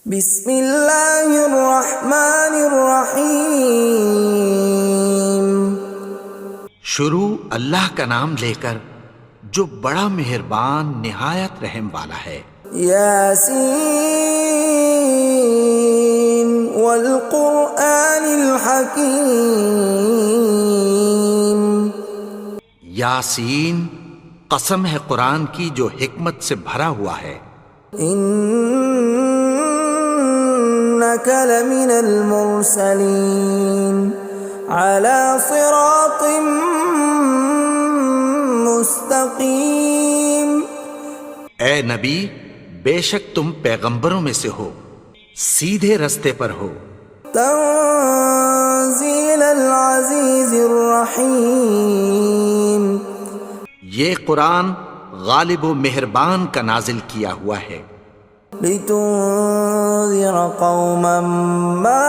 بسم اللہ الرحمن الرحیم۔ شروع اللہ کا نام لے کر جو بڑا مہربان نہایت رحم والا ہے۔ یاسین والقرآن الحکیم۔ یاسین، قسم ہے قرآن کی جو حکمت سے بھرا ہوا ہے۔ انک لمن المرسلین علی صراط مستقیم۔ اے نبی، بے شک تم پیغمبروں میں سے ہو، سیدھے رستے پر ہو۔ تنزیل العزیز الرحیم۔ یہ قرآن غالب و مہربان کا نازل کیا ہوا ہے۔ لتنذر قوما ما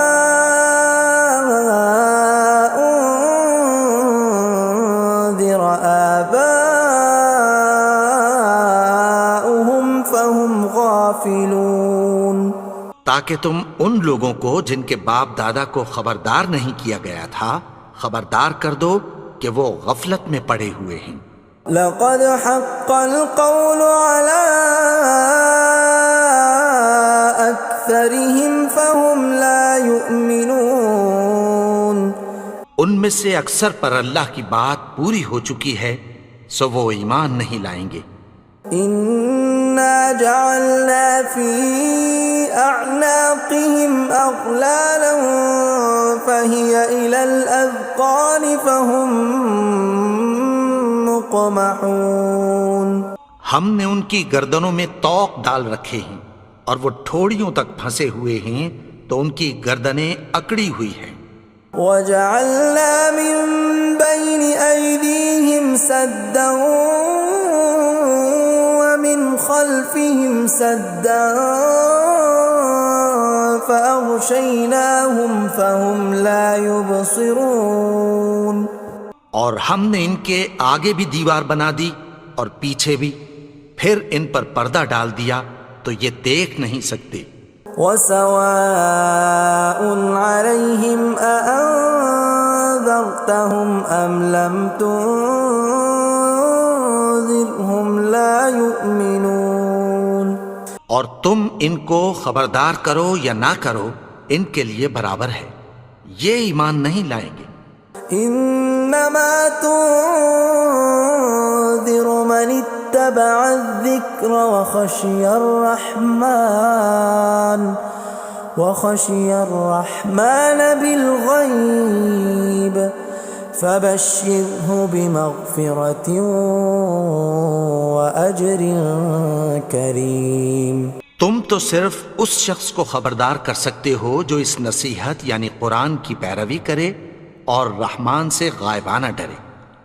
انذر آباؤهم فهم غافلون۔ تاکہ تم ان لوگوں کو جن کے باپ دادا کو خبردار نہیں کیا گیا تھا خبردار کر دو کہ وہ غفلت میں پڑے ہوئے ہیں۔ لقد حق القول على أكثرهم فهم لا يؤمنون۔ ان میں سے اکثر پر اللہ کی بات پوری ہو چکی ہے سو وہ ایمان نہیں لائیں گے۔ إنا جعلنا في أعناقهم أغلالا فهي إلى الأذقان فهم مقمحون۔ ہم نے ان کی گردنوں میں طوق ڈال رکھے ہیں اور وہ ٹھوڑیوں تک پھنسے ہوئے ہیں تو ان کی گردنیں اکڑی ہوئی ہیں۔ وَجَعَلْنَا مِن بَيْنِ أَيْدِيهِمْ سَدًّا وَمِنْ خَلْفِهِمْ سَدًّا فَأَغْشَيْنَاهُمْ فَهُمْ لَا يُبْصِرُونَ۔ اور ہم نے ان کے آگے بھی دیوار بنا دی اور پیچھے بھی، پھر ان پر پردہ ڈال دیا تو یہ دیکھ نہیں سکتے۔ وَسَوَاءٌ عَلَيْهِمْ أَأَنذَرْتَهُمْ أَمْ لَمْ تُنذِرْهُمْ لَا يُؤْمِنُونَ۔ اور تم ان کو خبردار کرو یا نہ کرو ان کے لیے برابر ہے، یہ ایمان نہیں لائیں گے۔ انما تنذر من اتبع الذکر وخشی الرحمن بالغیب فبشرہ بمغفرۃ واجر کریم۔ تم تو صرف اس شخص کو خبردار کر سکتے ہو جو اس نصیحت یعنی قرآن کی پیروی کرے اور رحمان سے غائبانہ ڈرے،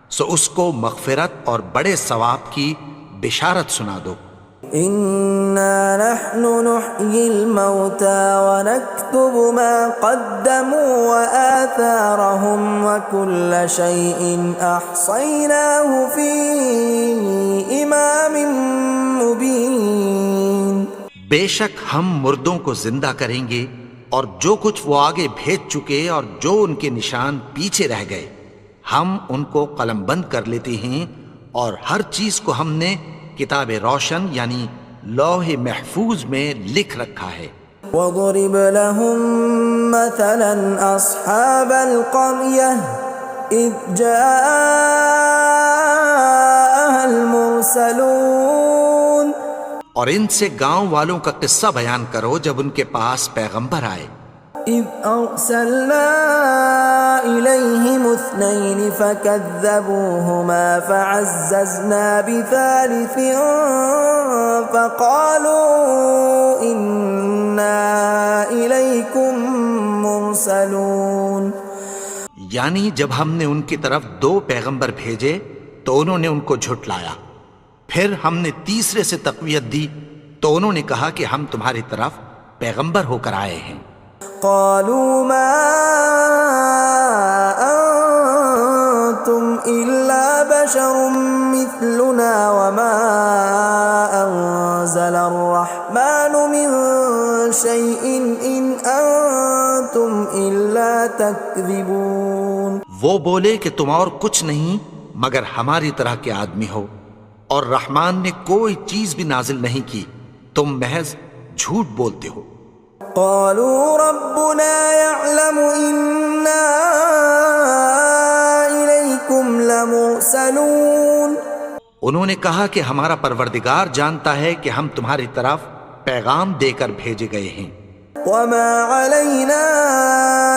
سو اس کو مغفرت اور بڑے ثواب کی بشارت سنا دو۔ اِنَّا نَحْنُ نُحْيِي الْمَوْتَى وَنَكْتُبُ مَا قَدَّمُوا وَآثَارَهُمْ وَكُلَّ شَيْءٍ أَحْصَيْنَاهُ فِي إِمَامٍ مُبِينٍ۔ بے شک ہم مردوں کو زندہ کریں گے اور جو کچھ وہ آگے بھیج چکے اور جو ان کے نشان پیچھے رہ گئے ہم ان کو قلم بند کر لیتے ہیں، اور ہر چیز کو ہم نے کتاب روشن یعنی لوح محفوظ میں لکھ رکھا ہے۔ وَضُرِبْ لَهُم مَّثَلًا أَصْحَابَ الْقَرْيَةِ إِذْ جَاءَهَا الْمُرْسَلُونَ۔ اور ان سے گاؤں والوں کا قصہ بیان کرو جب ان کے پاس پیغمبر آئے۔ إِذْ أَرْسَلْنَا إِلَيْهِمُ اثْنَيْنِ فَكَذَّبُوهُمَا فَعَزَّزْنَا بِثَالِثٍ فَقَالُوا إِنَّا إِلَيْكُمْ مُرْسَلُونَ۔ یعنی جب ہم نے ان کی طرف دو پیغمبر بھیجے تو انہوں نے ان کو جھٹلایا، پھر ہم نے تیسرے سے تقویت دی تو انہوں نے کہا کہ ہم تمہاری طرف پیغمبر ہو کر آئے ہیں۔ قالوا ما انتم الا بشر مثلنا وما انزل الرحمن من شيء إن أنتم إلا تكذبون. وہ بولے کہ تم اور کچھ نہیں مگر ہماری طرح کے آدمی ہو، اور رحمان نے کوئی چیز بھی نازل نہیں کی، تم محض جھوٹ بولتے ہو. قالوا ربنا يعلم إنا إليكم لمرسلون. انہوں نے کہا کہ ہمارا پروردگار جانتا ہے کہ ہم تمہاری طرف پیغام دے کر بھیجے گئے ہیں. وما علينا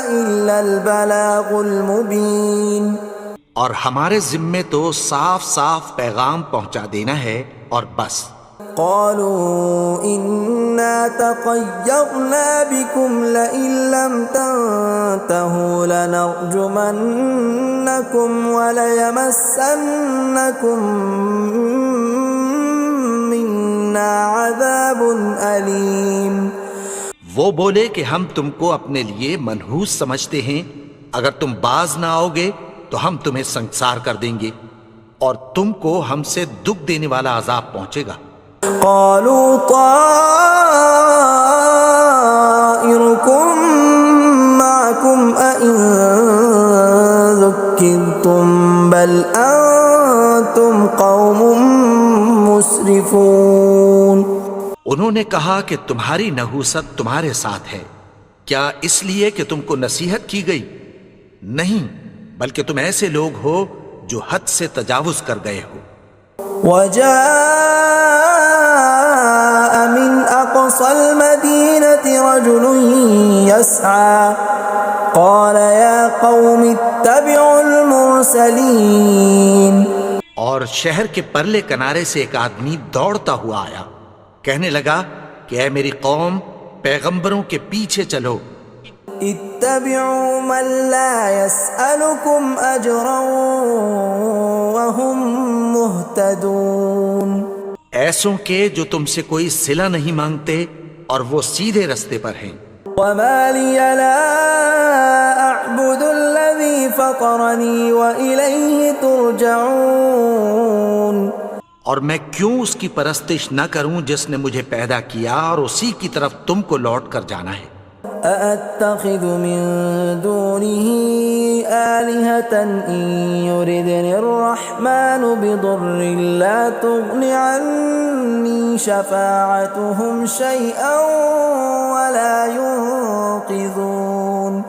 إلا البلاغ المبين. اور ہمارے ذمے تو صاف صاف پیغام پہنچا دینا ہے اور بس. قالوا إنا تطيرنا بكم لئن لم تنتهوا لنرجمنكم وليمسنكم منا عذاب أليم. وہ بولے کہ ہم تم کو اپنے لیے منحوس سمجھتے ہیں، اگر تم باز نہ آؤ گے تو ہم تمہیں سنسار کر دیں گے اور تم کو ہم سے دکھ دینے والا عذاب پہنچے گا. قالوا طائركم معكم أئن ذكرتم بل أنتم قوم مسرفون. انہوں نے کہا کہ تمہاری نحوست تمہارے ساتھ ہے، کیا اس لیے کہ تم کو نصیحت کی گئی؟ نہیں، بلکہ تم ایسے لوگ ہو جو حد سے تجاوز کر گئے ہو. وجاء من أقصى المدينة رجل يسعى قال يا قوم اتبعوا المرسلين. اور شہر کے پرلے کنارے سے ایک آدمی دوڑتا ہوا آیا، کہنے لگا کہ اے میری قوم، پیغمبروں کے پیچھے چلو. اتبعوا من لا يسألكم أجرا وهم مهتدون. ایسوں کے جو تم سے کوئی صلہ نہیں مانگتے اور وہ سیدھے رستے پر ہیں. وما لي لا أعبد الذي فطرني وإليه ترجعون. اور میں کیوں اس کی پرستش نہ کروں جس نے مجھے پیدا کیا اور اسی کی طرف تم کو لوٹ کر جانا ہے. أأتخذ من دونه آلهة إن يردني الرحمن بضر لا تغن عني شفاعتهم شيئا ولا ينقذون.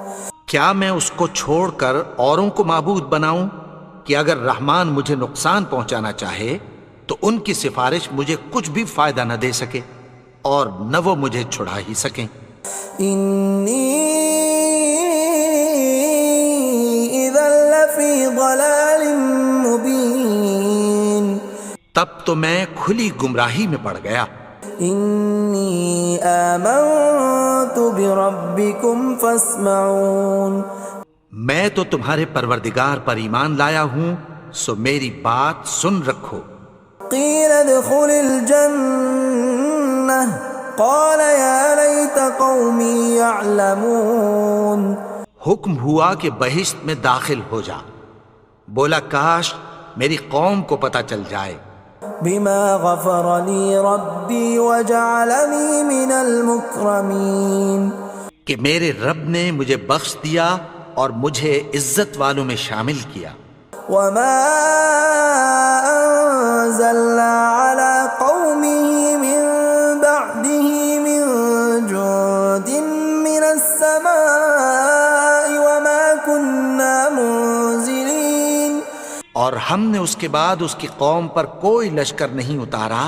کیا میں اس کو چھوڑ کر اوروں کو معبود بناؤں کہ اگر رحمان مجھے نقصان پہنچانا چاہے تو ان کی سفارش مجھے کچھ بھی فائدہ نہ دے سکے اور نہ وہ مجھے چھڑا ہی سکیں. إني إذا لفي ضلال مبين. تب تو میں کھلی گمراہی میں پڑ گیا. إني آمنت بربكم فاسمعون. میں تو تمہارے پروردگار پر ایمان لایا ہوں، سو میری بات سن رکھو. قيل ادخل الجنة قال يا ليت قومي يعلمون. حکم ہوا کہ بہشت میں داخل ہو جا. بولا کاش میری قوم کو پتہ چل جائے. بما غفر لي ربي وجعلني من المكرمين. کہ میرے رب نے مجھے بخش دیا اور مجھے عزت والوں میں شامل کیا. وما أنزلنا على قومه من بعده من جند من السماء وما كنا منزلين. اور ہم نے اس کے بعد اس کی قوم پر کوئی لشکر نہیں اتارا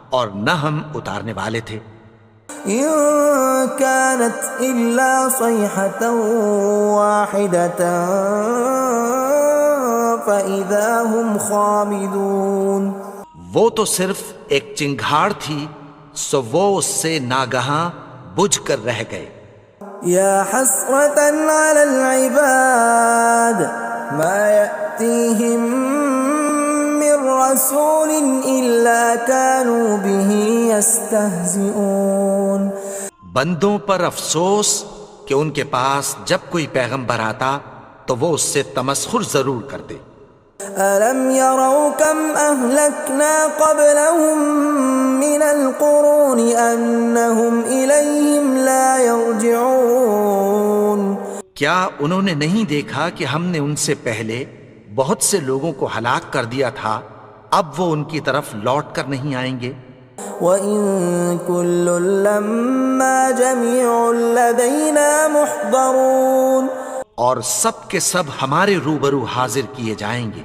اور نہ ہم اتارنے والے تھے. إن كانت إلا صيحة واحدة فإذا هم خامدون. وہ تو صرف ایک چنگھاڑ تھی، سو وہ اس سے ناگہاں بجھ کر رہ گئے. يا حسرة على العباد ما يأتيهم من رسول إلا كانوا به يستهزئون. بندوں پر افسوس کہ ان کے پاس جب کوئی پیغمبر آتا تو وہ اس سے تمسخر ضرور کرتے. ألم يروا كم أهلكنا قبلهم من القرون أنهم إليهم لا يرجعون کیا انہوں نے نہیں دیکھا کہ ہم نے ان سے پہلے بہت سے لوگوں کو ہلاک کر دیا تھا، اب وہ ان کی طرف لوٹ کر نہیں آئیں گے؟ وَإِن كُلٌّ لَّمَّا جَمِيعٌ لَّدَيْنَا مُحْضَرُونَ اور سب کے سب ہمارے روبرو حاضر کیے جائیں گے۔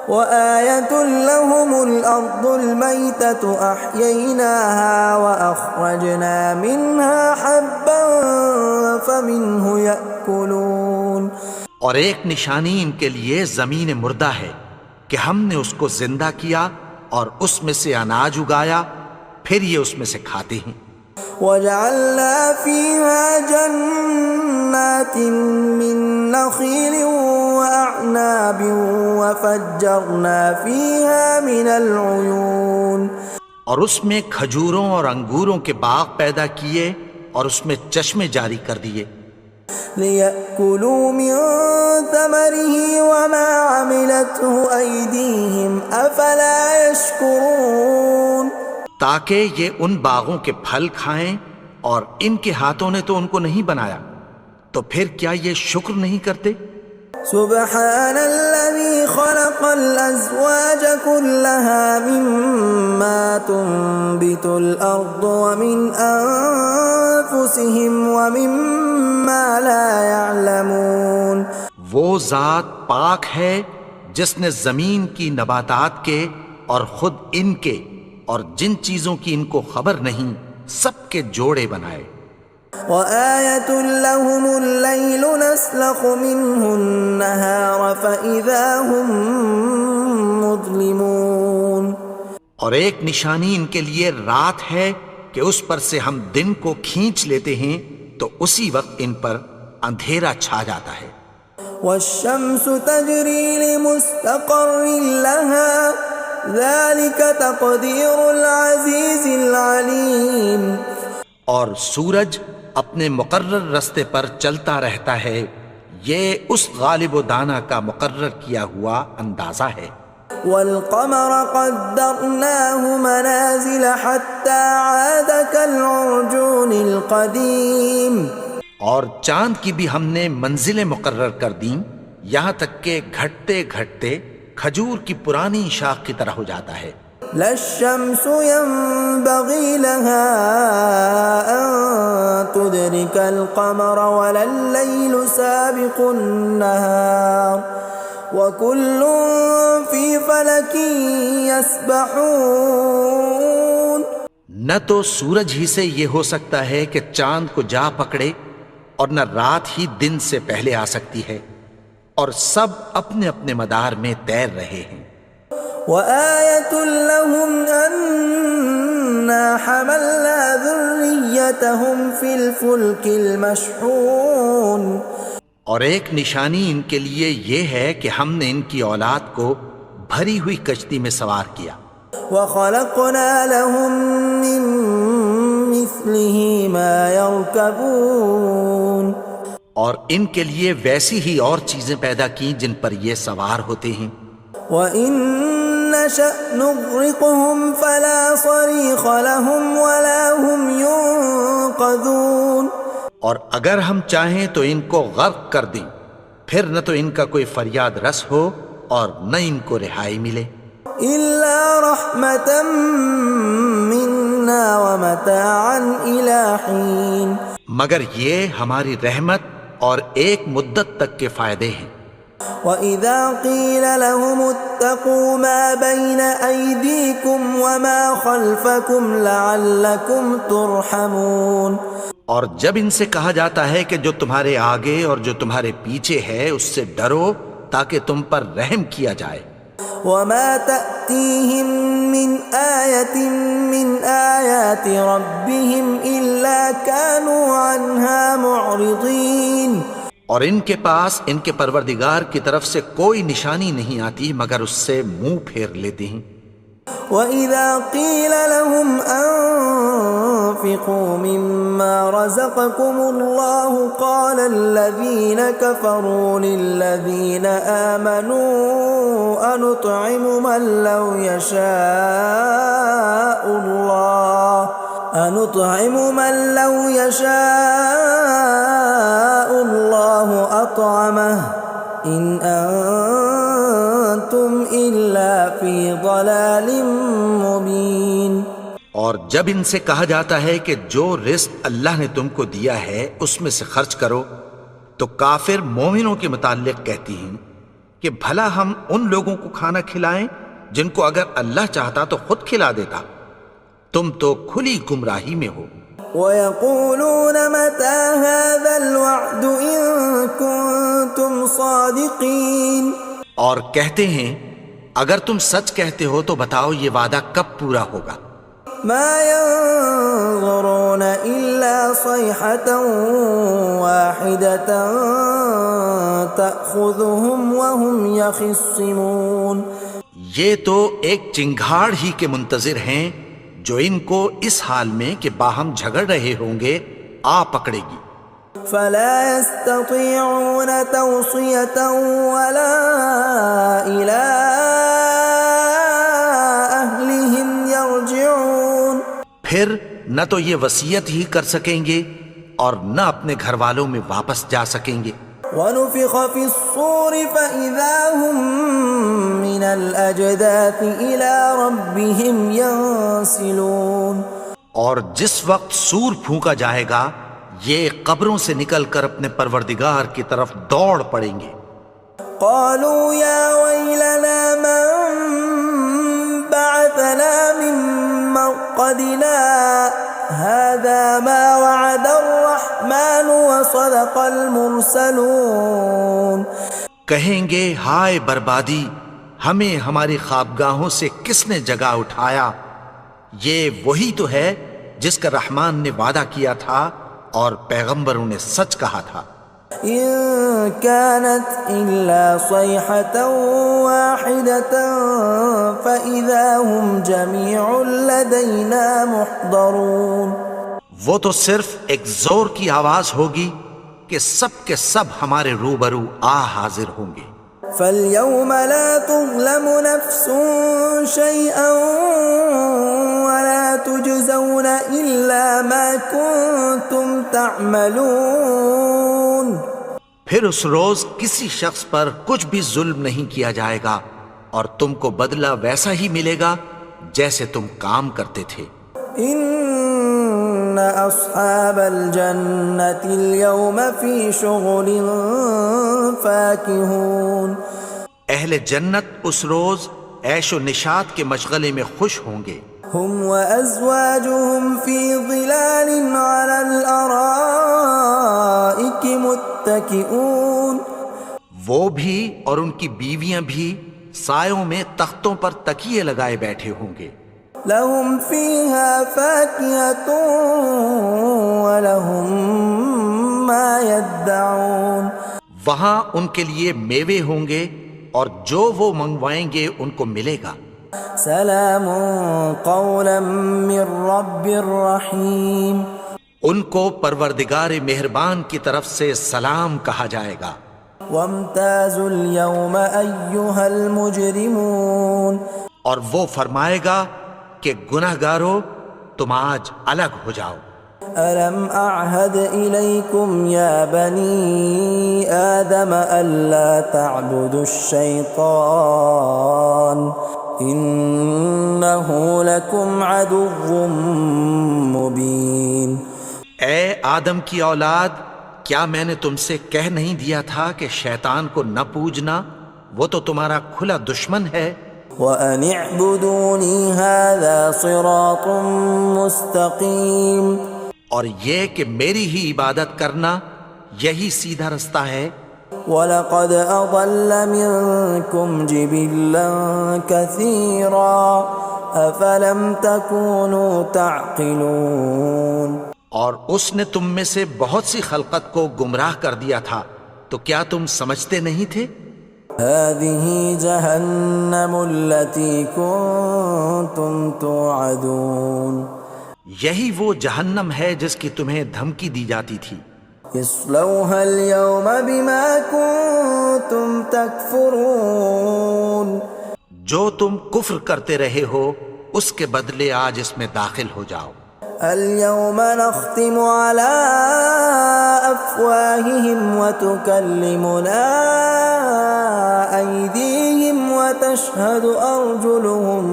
وَآيَةٌ لَّهُمُ الْأَرْضُ الْمَيْتَةُ أَحْيَيْنَاهَا وَأَخْرَجْنَا مِنْهَا حَبًّا فَمِنْهُ يَأْكُلُونَ اور ایک نشانی ان کے لیے زمین مردہ ہے کہ ہم نے اس کو زندہ کیا اور اس میں سے اناج اگایا، پھر یہ اس میں سے کھاتے ہیں۔ وَجَعَلْنَا فِيهَا جَنَّاتٍ مِّن نَّخِيلٍ وَأَعْنَابٍ وَفَجَّرْنَا فِيهَا مِنَ الْعُيُونِ اور اس میں کھجوروں اور انگوروں کے باغ پیدا کیے اور اس میں چشمے جاری کر دیے، لِيَأْكُلُوا مِن ثَمَرِهِ وَمَا عَمِلَتْهُ أَيْدِيهِمْ أَفَلَا يَشْكُرُونَ تاکہ یہ ان باغوں کے پھل کھائیں، اور ان کے ہاتھوں نے تو ان کو نہیں بنایا، تو پھر کیا یہ شکر نہیں کرتے؟ سبحان الذي خلق الأزواج كلها مما تنبت الأرض ومن أنفسهم ومما لا يعلمون وہ ذات پاک ہے جس نے زمین کی نباتات کے اور خود ان کے اور جن چیزوں کی ان کو خبر نہیں سب کے جوڑے بنائے۔ وَآيَةٌ لَّهُمُ اللَّيْلُ نَسْلَخُ مِنْهُ النَّهَارَ فَإِذَا هُمْ مُظْلِمُونَ اور ایک نشانی ان کے لیے رات ہے کہ اس پر سے ہم دن کو کھینچ لیتے ہیں تو اسی وقت ان پر اندھیرا چھا جاتا ہے۔ وَالشَّمْسُ تَجْرِي لِمُسْتَقَرٍّ لَّهَا ذَلِكَ تَقْدِيرُ الْعَزِيزِ الْعَلِيمِ اور سورج اپنے مقرر رستے پر چلتا رہتا ہے، یہ اس غالب و دانا کا مقرر کیا ہوا اندازہ ہے۔ وَالْقَمَرَ قَدَّرْنَاهُ مَنَازِلَ حَتَّى عَادَ كَالْعُرْجُونِ الْقَدِيمِ اور چاند کی بھی ہم نے منزلیں مقرر کر دیں، یہاں تک کہ گھٹتے گھٹتے کھجور کی پرانی شاخ کی طرح ہو جاتا ہے۔ لا الشمس ينبغي لها أن تدرك القمر ولا الليل سابق النهار وكل في فلك يسبحون نہ تو سورج ہی سے یہ ہو سکتا ہے کہ چاند کو جا پکڑے، اور نہ رات ہی دن سے پہلے آ سکتی ہے، اور سب اپنے اپنے مدار میں تیر رہے ہیں۔ وَآيَةٌ لَّهُمْ أَنَّا حَمَلْنَا ذُرِّيَّتَهُمْ فِي الْفُلْكِ الْمَشْحُونِ اور ایک نشانی ان کے لیے یہ ہے کہ ہم نے ان کی اولاد کو بھری ہوئی کشتی میں سوار کیا۔ وَخَلَقْنَا لَهُم مِّن مِّثْلِهِ مَا يَرْكَبُونَ اور ان کے لیے ویسی ہی اور چیزیں پیدا کی جن پر یہ سوار ہوتے ہیں۔ وَإِن نَّشَأْ نُغْرِقْهُمْ فَلَا صَرِيخَ لَهُمْ وَلَا هُمْ يُنقَذُونَ اور اگر ہم چاہیں تو ان کو غرق کر دیں، پھر نہ تو ان کا کوئی فریاد رس ہو اور نہ ان کو رہائی ملے۔ إِلَّا رَحْمَةً مِّنَّا وَمَتَاعًا إِلَىٰ حِينٍ مگر یہ ہماری رحمت اور ایک مدت تک کے فائدے ہیں۔ وَإِذَا قِيلَ لَهُمُ اتَّقُوا مَا بَيْنَ أَيْدِيكُمْ وَمَا خَلْفَكُمْ لَعَلَّكُمْ تُرْحَمُونَ اور جب ان سے کہا جاتا ہے کہ جو تمہارے آگے اور جو تمہارے پیچھے ہے اس سے ڈرو تاکہ تم پر رحم کیا جائے۔ وَمَا تَأْتِيهِم مِّنْ آيَةٍ مِّنْ آيَاتِ رَبِّهِمْ إِلَّا كَانُوا عَنْهَا مُعْرِضِينَ اور ان کے پاس ان کے پروردگار کی طرف سے کوئی نشانی نہیں آتی مگر اس سے منہ پھیر لیتے ہیں۔ وَإِذَا قِيلَ لَهُمْ وأنفقوا مما رزقكم الله قال الذين كفروا للذين آمنوا أنطعم من لو يشاء الله أطعمه إن أنتم إلا في ضلال مبين۔ اور جب ان سے کہا جاتا ہے کہ جو رزق اللہ نے تم کو دیا ہے اس میں سے خرچ کرو، تو کافر مومنوں کے متعلق کہتی ہیں کہ بھلا ہم ان لوگوں کو کھانا کھلائیں جن کو اگر اللہ چاہتا تو خود کھلا دیتا، تم تو کھلی گمراہی میں ہو۔ وَيَقُولُونَ مَتَى هَذَا الْوَعْدُ إِن كُنتُمْ صَادِقِينَ، اور کہتے ہیں اگر تم سچ کہتے ہو تو بتاؤ یہ وعدہ کب پورا ہوگا۔ مَا يَنظُرُونَ إِلَّا صَيْحَةً وَاحِدَةً تَأْخُذُهُمْ وَهُمْ يَخِصِّمُونَ، یہ تو ایک چنگھاڑ ہی کے منتظر ہیں جو ان کو اس حال میں کہ باہم جھگڑ رہے ہوں گے آ پکڑے گی۔ فَلَا يَسْتَطِيعُونَ تَوْصِيَةً وَلَا إِلَىٰ أَهْلِهِمْ يَرْجِعُونَ، پھر نہ تو یہ وصیت ہی کر سکیں گے اور نہ اپنے گھر والوں میں واپس جا سکیں گے۔ وَنُفِخَ فِي الصُّورِ فَإِذَا هُم مِّنَ الْأَجْدَاثِ إِلَىٰ رَبِّهِمْ يَنسِلُونَ، اور جس وقت سور پھونکا جائے گا یہ قبروں سے نکل کر اپنے پروردگار کی طرف دوڑ پڑیں گے۔ قالوا يا ويلنا من بعثنا من مرقدنا هذا ما وعد الرحمن وصدق المرسلون، کہیں گے ہائے بربادی، ہمیں ہماری خوابگاہوں سے کس نے جگا اٹھایا، یہ وہی تو ہے جس کا رحمان نے وعدہ کیا تھا اور پیغمبروں نے سچ کہا تھا۔ إن كانت إلا صيحة واحدة فإذا هم جميع لدينا محضرون، وہ تو صرف ایک زور کی آواز ہوگی کہ سب کے سب ہمارے روبرو آ حاضر ہوں گے۔ فاليوم لا تظلم نفس شيئا ولا تجزون إلا ما كنتم تعملون، پھر اس روز کسی شخص پر کچھ بھی ظلم نہیں کیا جائے گا اور تم کو بدلہ ویسا ہی ملے گا جیسے تم کام کرتے تھے۔ ان اصحاب الجنة اليوم في شغل فاكهون، اہل جنت اس روز عیش و نشاط کے مشغلے میں خوش ہوں گے۔ هم وازواجهم في ظلال على الارائك متكئون، وہ بھی اور ان کی بیویاں بھی سایوں میں تختوں پر تکیے لگائے بیٹھے ہوں گے۔ لهم فيها فاكهة ولهم ما يدعون، وہاں ان کے لیے میوے ہوں گے اور جو وہ منگوائیں گے ان کو ملے گا۔ سلام قولا من رب رحیم، ان کو پروردگار مہربان کی طرف سے سلام کہا جائے گا۔ وامتازوا اليوم ایھا المجرمون، اور وہ فرمائے گا کہ گنہگارو تم آج الگ ہو جاؤ۔ ألم أعهد إليكم يا بني آدم ألا تعبدوا الشيطان إنه لكم عدو مبين۔ اے آدم کی اولاد، کیا میں نے تم سے کہہ نہیں دیا تھا کہ شیطان کو نہ پوجنا، وہ تو تمہارا کھلا دشمن ہے۔ وَأَنِ اعْبُدُونِي هَذَا صِرَاطٌ مُسْتَقِيمٌ، اور یہ کہ میری ہی عبادت کرنا یہی سیدھا رستہ ہے۔ وَلَقَدْ أَضَلَّ مِنْكُمْ جِبِلًّا كَثِيرًا أَفَلَمْ تَكُونُوا تَعْقِلُونَ، اور اس نے تم میں سے بہت سی خلقت کو گمراہ کر دیا تھا، تو کیا تم سمجھتے نہیں تھے؟ هَذِهِ جَهَنَّمُ الَّتِي كُنْتُمْ تُوعَدُونَ، یہی وہ جہنم ہے جس کی تمہیں دھمکی دی جاتی تھی. اصلوها اليوم بما كنتم تكفرون. جو تم کفر کرتے رہے ہو اس کے بدلے آج اس میں داخل ہو جاؤ. اليوم نختم على أفواههم وتكلمنا أيديهم وتشهد أرجلهم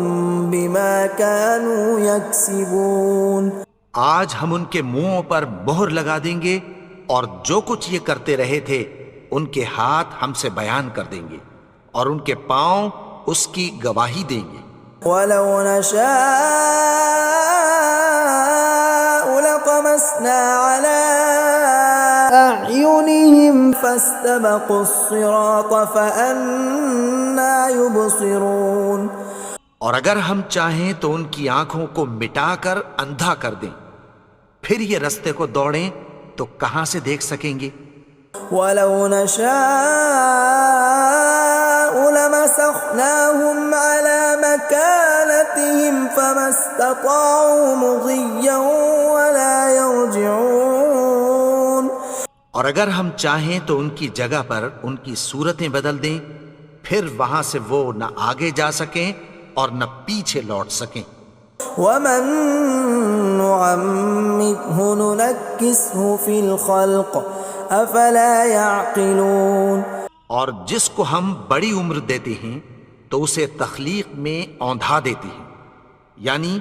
بما كانوا يكسبون. آج ہم ان کے منہوں پر مہر لگا دیں گے اور جو کچھ یہ کرتے رہے تھے ان کے ہاتھ ہم سے بیان کر دیں گے اور ان کے پاؤں اس کی گواہی دیں گے. ولو نشاء لطمسنا على أعينهم فاستبقوا الصراط فأنى يبصرون. اور اگر ہم چاہیں تو ان کی آنکھوں کو مٹا کر اندھا کر دیں، پھر یہ رستے کو دوڑیں تو کہاں سے دیکھ سکیں گے. ولو نشاء لمسخناهم على مكانتهم فما استطاعوا مضيا ولا يرجعون. اور اگر ہم چاہیں تو ان کی جگہ پر ان کی صورتیں بدل دیں، پھر وہاں سے وہ نہ آگے جا سکیں اور نہ پیچھے لوٹ سکیں. ومن نعمره ننكسه في الخلق افلا يعقلون. اور جس کو ہم بڑی عمر دیتے ہیں تو اسے تخلیق میں اوندھا دیتے ہیں، یعنی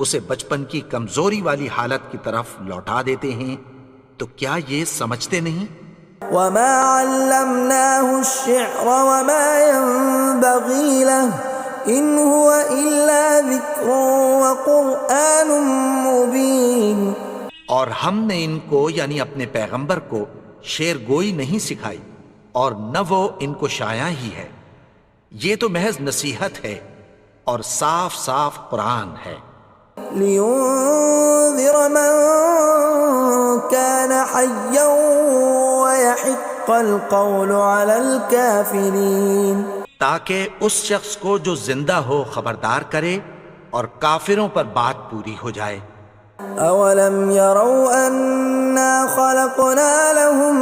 اسے بچپن کی کمزوری والی حالت کی طرف لوٹا دیتے ہیں. تو کیا یہ سمجھتے نہیں؟ وما علمناه الشعر وما ينبغي له ان هو الا ذکر وقرآن مبین. اور ہم نے ان کو یعنی اپنے پیغمبر کو شعر گوئی نہیں سکھائی اور نہ وہ ان کو شایع ہی ہے، یہ تو محض نصیحت ہے اور صاف صاف قرآن ہے. لینذر من كان حیا ويحق القول على الكافرین. تاکہ اس شخص کو جو زندہ ہو خبردار کرے اور کافروں پر بات پوری ہو جائے. اولم يروا انا خلقنا لهم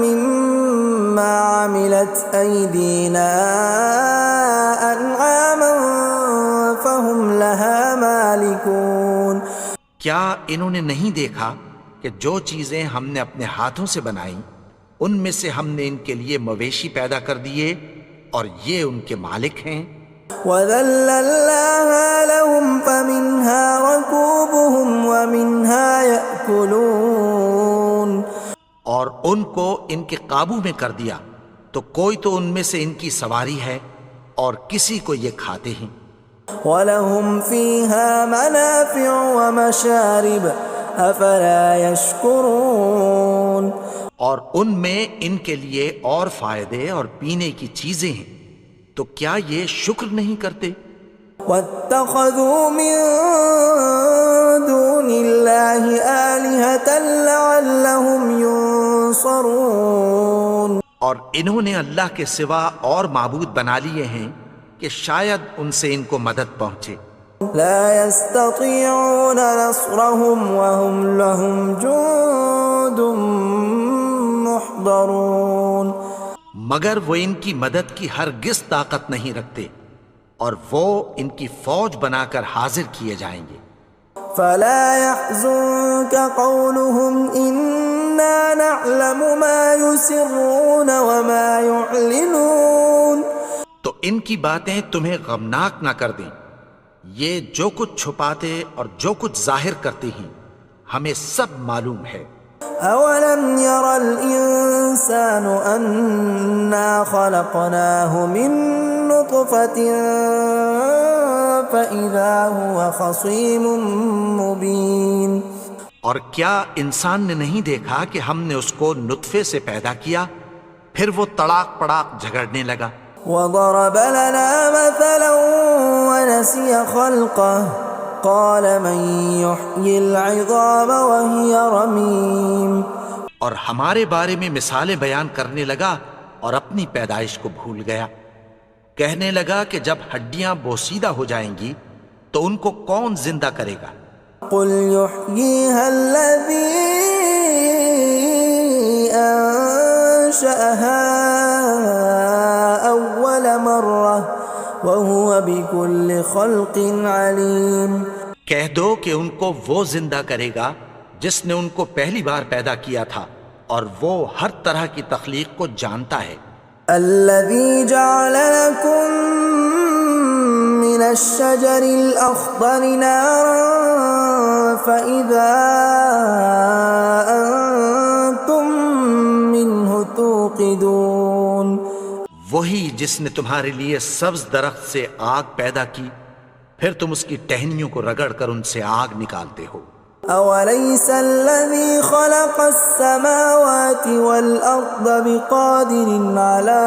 مما عملت ايدينا انعاما فهم لها مالكون. کیا انہوں نے نہیں دیکھا کہ جو چیزیں ہم نے اپنے ہاتھوں سے بنائیں ان میں سے ہم نے ان کے لیے مویشی پیدا کر دیے اور یہ ان کے مالک ہیں. وَذَلَّلْنَاهَا لَهُمْ فَمِنْهَا رَكُوبُهُمْ وَمِنْهَا يَأْكُلُونَ. اور ان کو ان کے قابو میں کر دیا تو کوئی تو ان میں سے ان کی سواری ہے اور کسی کو یہ کھاتے ہیں. وَلَهُمْ فِيهَا مَنَافِعُ وَمَشَارِبُ أَفَلَا يَشْكُرُونَ. اور ان میں ان کے لیے اور فائدے اور پینے کی چیزیں ہیں، تو کیا یہ شکر نہیں کرتے؟ وَاتَّخَذُوا مِن دُونِ اللَّهِ آلِهَةً لَعَلَّهُمْ يُنصَرُونَ. اور انہوں نے اللہ کے سوا اور معبود بنا لیے ہیں کہ شاید ان سے ان کو مدد پہنچے. لا يستطيعون نصرهم وهم لهم جند محضرون. مگر وہ ان کی مدد کی ہرگز طاقت نہیں رکھتے اور وہ ان کی فوج بنا کر حاضر کیے جائیں گے. فلا يحزنك قولهم إنا نعلم ما يسرون وما يعلنون. تو ان کی باتیں تمہیں غمناک نہ کر دیں، یہ جو کچھ چھپاتے اور جو کچھ ظاہر کرتے ہیں ہمیں سب معلوم ہے. اولم ير الانسان انا خلقناه من نطفة فاذا هو خصيم مبين. اور کیا انسان نے نہیں دیکھا کہ ہم نے اس کو نطفے سے پیدا کیا پھر وہ تڑاک پڑاک جھگڑنے لگا. وضرب لنا مثلا ونسي خلقه قال من يحيي العظام وهي رميم. اور ہمارے بارے میں مثالیں بیان کرنے لگا اور اپنی پیدائش کو بھول گیا. کہنے لگا کہ جب ہڈیاں بوسیدہ ہو جائیں گی تو ان کو کون زندہ کرے گا قل يحييها الذي أنشأها أول مرة وهو بكل خلق عليم۔ کہہ دو کہ ان کو وہ زندہ کرے گا جس نے ان کو پہلی بار پیدا کیا تھا، اور وہ ہر طرح کی تخلیق کو جانتا ہے۔ الذي جعل لكم من الشجر الأخضر نارا فإذا أنتم منه توقدون، وہی جس نے تمہارے لیے سبز درخت سے آگ پیدا کی، پھر تم اس کی ٹہنیوں کو رگڑ کر ان سے آگ نکالتے ہو۔ أوليس الذي خلق السماوات والأرض بقادر على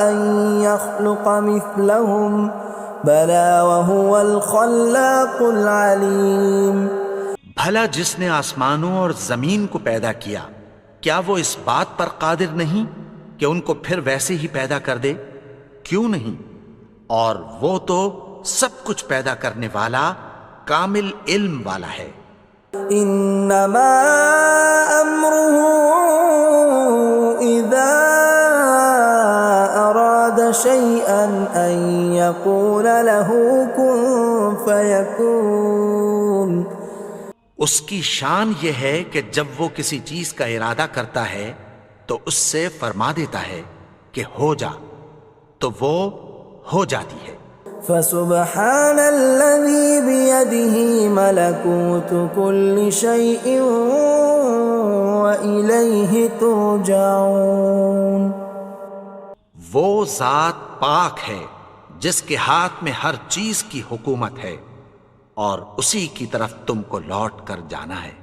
أن يخلق مثلهم بلى وهو الخلاق العليم۔ بھلا جس نے آسمانوں اور زمین کو پیدا کیا، کیا وہ اس بات پر قادر نہیں کہ ان کو پھر ویسے ہی پیدا کر دے؟ کیوں نہیں؟ اور وہ تو سب کچھ پیدا کرنے والا، کامل علم والا ہے۔ انما امره اذا اراد شيئا ان يقول له كن فيكون۔ اس کی شان یہ ہے کہ جب وہ کسی چیز کا ارادہ کرتا ہے تو اس سے فرما دیتا ہے کہ ہو جا، تو وہ ہو جاتی ہے۔ فسبحان الذي بيده ملكوت كل شيء وإليه ترجعون۔ وہ ذات پاک ہے جس کے ہاتھ میں ہر چیز کی حکومت ہے، اور اسی کی طرف تم کو لوٹ کر جانا ہے۔